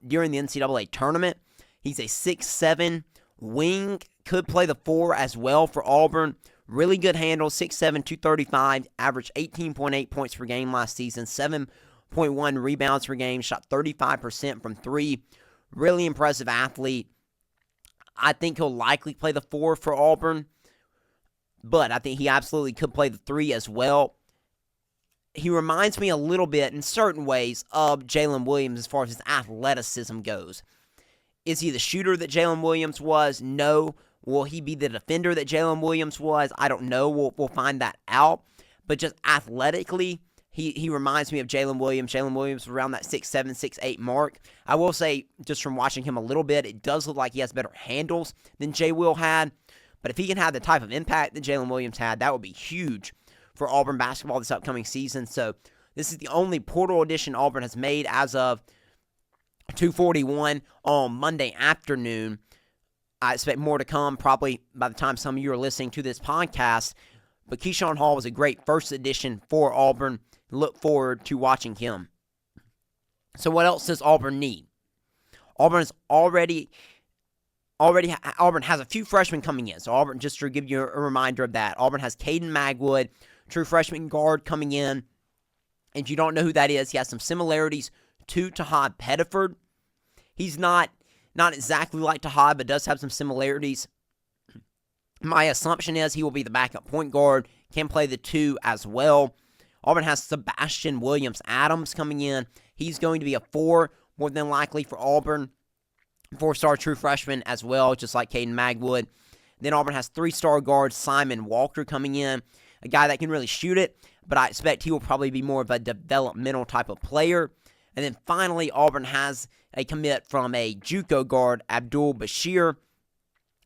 during the NCAA tournament. He's a 6'7" wing, could play the 4 as well for Auburn. Really good handle, 6'7", 235, averaged 18.8 points per game last season, 7.1 rebounds per game, shot 35% from 3. Really impressive athlete. I think he'll likely play the 4 for Auburn, but I think he absolutely could play the 3 as well. He reminds me a little bit in certain ways of Jalen Williams as far as his athleticism goes. Is he the shooter that Jalen Williams was? No. Will he be the defender that Jalen Williams was? I don't know. We'll find that out. But just athletically, he reminds me of Jalen Williams. Jalen Williams was around that 6'7", 6'8" mark. I will say, just from watching him a little bit, it does look like he has better handles than Jay Will had. But if he can have the type of impact that Jalen Williams had, that would be huge for Auburn basketball this upcoming season. So this is the only portal addition Auburn has made as of 2:41 on Monday afternoon. I expect more to come probably by the time some of you are listening to this podcast. But Keyshawn Hall was a great first addition for Auburn. Look forward to watching him. So what else does Auburn need? Auburn has Auburn has a few freshmen coming in. So Auburn, just to give you a reminder of that, Auburn has Caden Magwood, true freshman guard, coming in. And if you don't know who that is, he has some similarities to Tahad Pettiford. He's not exactly like Tahad, but does have some similarities. My assumption is he will be the backup point guard, can play the 2 as well. Auburn has Sebastian Williams-Adams coming in. He's going to be a 4, more than likely, for Auburn. 4-star true freshman as well, just like Caden Magwood. Then Auburn has 3-star guard Simon Walker coming in, a guy that can really shoot it, but I expect he will probably be more of a developmental type of player. And then finally, Auburn has a commit from a JUCO guard, Abdul Bashir.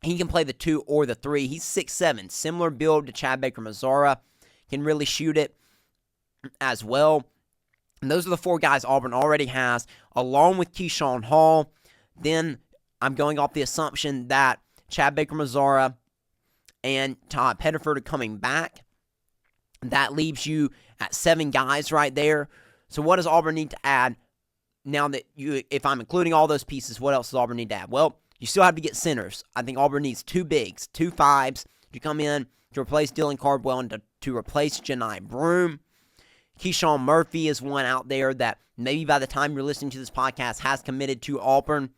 He can play the 2 or the 3. He's 6'7", similar build to Chad Baker-Mazara. Can really shoot it as well. And those are the 4 guys Auburn already has, along with Keyshawn Hall. Then I'm going off the assumption that Chad Baker-Mazara and Todd Pettiford are coming back. That leaves you at 7 guys right there. So what does Auburn need to add now that if I'm including all those pieces, what else does Auburn need to add? Well, you still have to get centers. I think Auburn needs 2 bigs, 2 5s to come in to replace Dylan Cardwell and to replace Janai Broome. Keyshawn Murphy is one out there that maybe by the time you're listening to this podcast has committed to Auburn.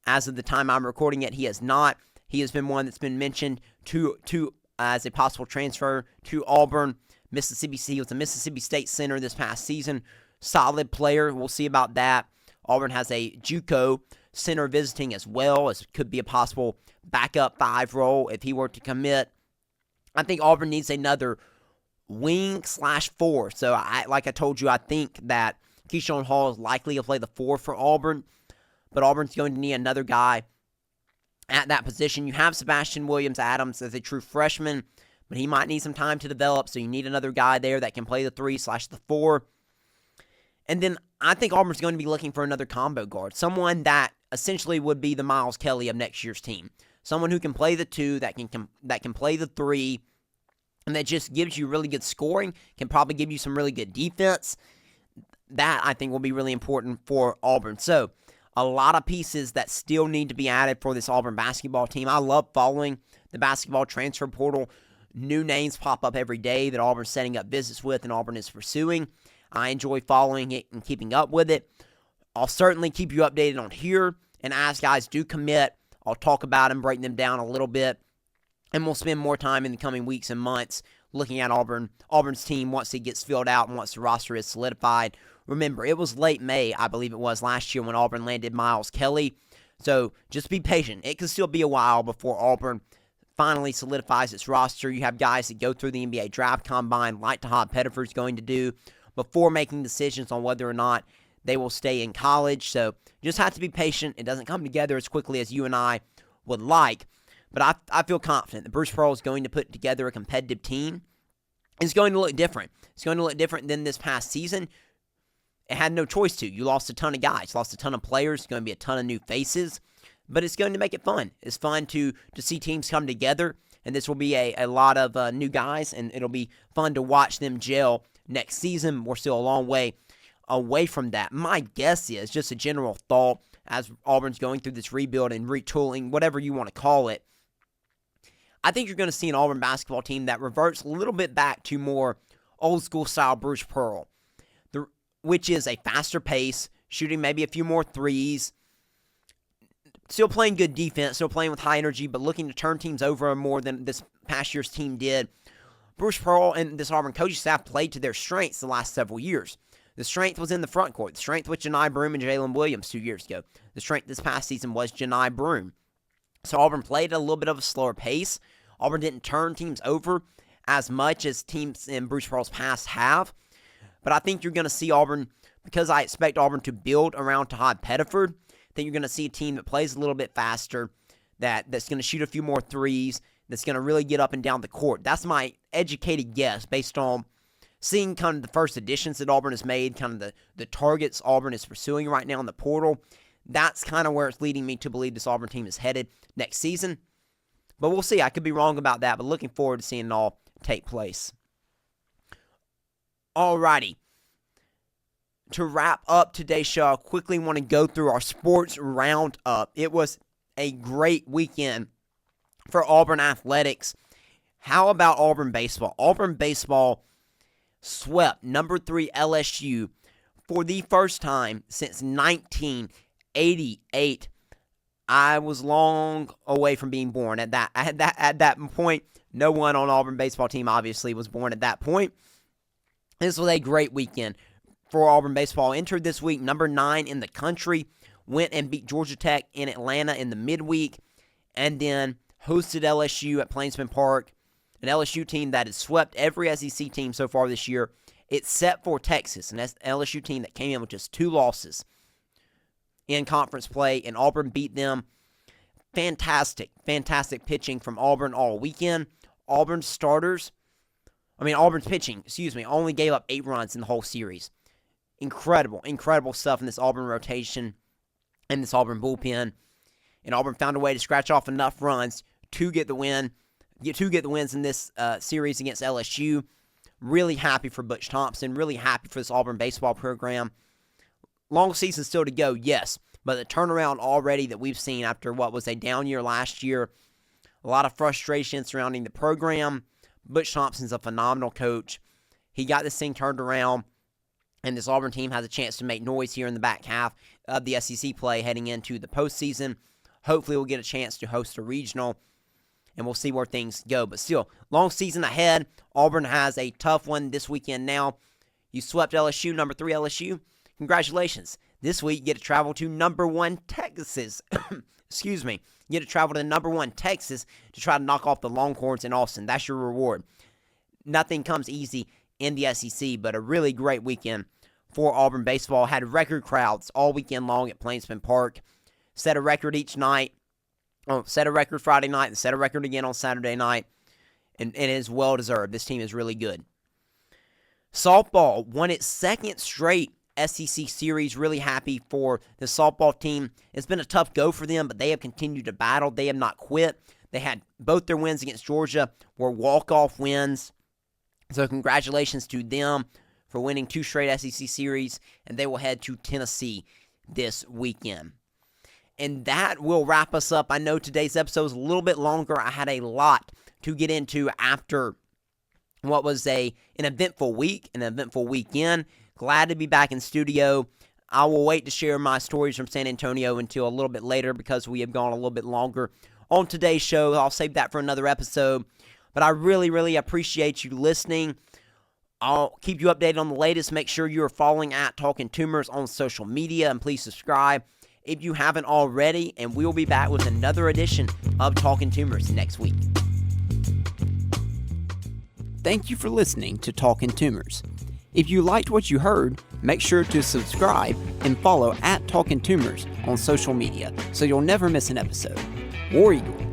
As of the time I'm recording it, he has not. He has been one that's been mentioned to as a possible transfer to Auburn. Mississippi State was a Mississippi State center this past season. Solid player. We'll see about that. Auburn has a JUCO center visiting as well, as could be a possible backup 5 role if he were to commit. I think Auburn needs another wing/4. So, like I told you, I think that Keyshawn Hall is likely to play the 4 for Auburn, but Auburn's going to need another guy at that position. You have Sebastian Williams-Adams as a true freshman, but he might need some time to develop, so you need another guy there that can play the 3/the 4. And then I think Auburn's going to be looking for another combo guard, someone that essentially would be the Miles Kelly of next year's team, someone who can play the 2, that can play the 3, and that just gives you really good scoring, can probably give you some really good defense. That, I think, will be really important for Auburn. So, a lot of pieces that still need to be added for this Auburn basketball team. I love following the basketball transfer portal. New names pop up every day that Auburn's setting up visits with and Auburn is pursuing. I enjoy following it and keeping up with it. I'll certainly keep you updated on here, and as guys do commit, I'll talk about them, break them down a little bit, and we'll spend more time in the coming weeks and months looking at Auburn's team once it gets filled out and once the roster is solidified. Remember, it was late May, I believe it was, last year when Auburn landed Miles Kelly. So just be patient. It could still be a while before Auburn finally solidifies its roster. You have guys that go through the NBA draft combine like Todd Pettiford's going to do before making decisions on whether or not they will stay in college. So just have to be patient. It doesn't come together as quickly as you and I would like. But I feel confident that Bruce Pearl is going to put together a competitive team. It's going to look different. It's going to look different than this past season. It had no choice to. You lost a ton of guys, lost a ton of players. It's going to be a ton of new faces. But it's going to make it fun. It's fun to see teams come together. And this will be a lot of new guys. And it'll be fun to watch them gel next season. We're still a long way away from that. My guess is, just a general thought, as Auburn's going through this rebuild and retooling, whatever you want to call it, I think you're going to see an Auburn basketball team that reverts a little bit back to more old school style Bruce Pearl, which is a faster pace, shooting maybe a few more threes, still playing good defense, still playing with high energy, but looking to turn teams over more than this past year's team did. Bruce Pearl and this Auburn coaching staff played to their strengths the last several years. The strength was in the front court. The strength was Janai Broome and Jalen Williams 2 years ago. The strength this past season was Janai Broome. So Auburn played at a little bit of a slower pace. Auburn didn't turn teams over as much as teams in Bruce Pearl's past have. But I think you're going to see Auburn, because I expect Auburn to build around Todd Pettiford, I think you're going to see a team that plays a little bit faster, that's going to shoot a few more threes, that's going to really get up and down the court. That's my educated guess based on seeing kind of the first additions that Auburn has made, kind of the targets Auburn is pursuing right now in the portal. That's kind of where it's leading me to believe this Auburn team is headed next season. But we'll see. I could be wrong about that, but looking forward to seeing it all take place. Alrighty. To wrap up today's show, I quickly want to go through our sports roundup. It was a great weekend for Auburn athletics. How about Auburn baseball? Auburn baseball swept number 3 LSU for the first time since 1988. I was long away from being born at that point. No one on Auburn baseball team obviously was born at that point. This was a great weekend for Auburn baseball. Entered this week number 9 in the country, went and beat Georgia Tech in Atlanta in the midweek, and then hosted LSU at Plainsman Park, an LSU team that has swept every SEC team so far this year, except for Texas, an LSU team that came in with just 2 losses in conference play, and Auburn beat them. Fantastic pitching from Auburn all weekend. Auburn's pitching, only gave up 8 runs in the whole series. Incredible stuff in this Auburn rotation and this Auburn bullpen. And Auburn found a way to scratch off enough runs to get the win. Get the wins in this series against LSU. Really happy for Butch Thompson. Really happy for this Auburn baseball program. Long season still to go, yes. But the turnaround already that we've seen after what was a down year last year. A lot of frustration surrounding the program. Butch Thompson's a phenomenal coach. He got this thing turned around. And this Auburn team has a chance to make noise here in the back half of the SEC play heading into the postseason. Hopefully we'll get a chance to host a regional. And we'll see where things go. But still, long season ahead. Auburn has a tough one this weekend now. You swept LSU, number 3 LSU. Congratulations. This week, you get to travel to number 1 Texas. Excuse me. You get to travel to number 1 Texas to try to knock off the Longhorns in Austin. That's your reward. Nothing comes easy in the SEC, but a really great weekend for Auburn baseball. Had record crowds all weekend long at Plainsman Park. Set a record each night. Set a record Friday night and set a record again on Saturday night. And it is well-deserved. This team is really good. Softball won its 2nd straight SEC series. Really happy for the softball team. It's been a tough go for them, but they have continued to battle. They have not quit. They had both their wins against Georgia were walk-off wins. So congratulations to them for winning 2 straight SEC series, and they will head to Tennessee this weekend. And that will wrap us up. I know today's episode is a little bit longer. I had a lot to get into after what was an eventful week, an eventful weekend. Glad to be back in studio. I will wait to share my stories from San Antonio until a little bit later because we have gone a little bit longer on today's show. I'll save that for another episode. But I really, really appreciate you listening. I'll keep you updated on the latest. Make sure you are following at Talkin Toomers on social media, and please subscribe if you haven't already. And we will be back with another edition of Talkin Toomers next week. Thank you for listening to Talkin Toomers. If you liked what you heard, make sure to subscribe and follow at Talkin Toomers on social media so you'll never miss an episode. War Eagle.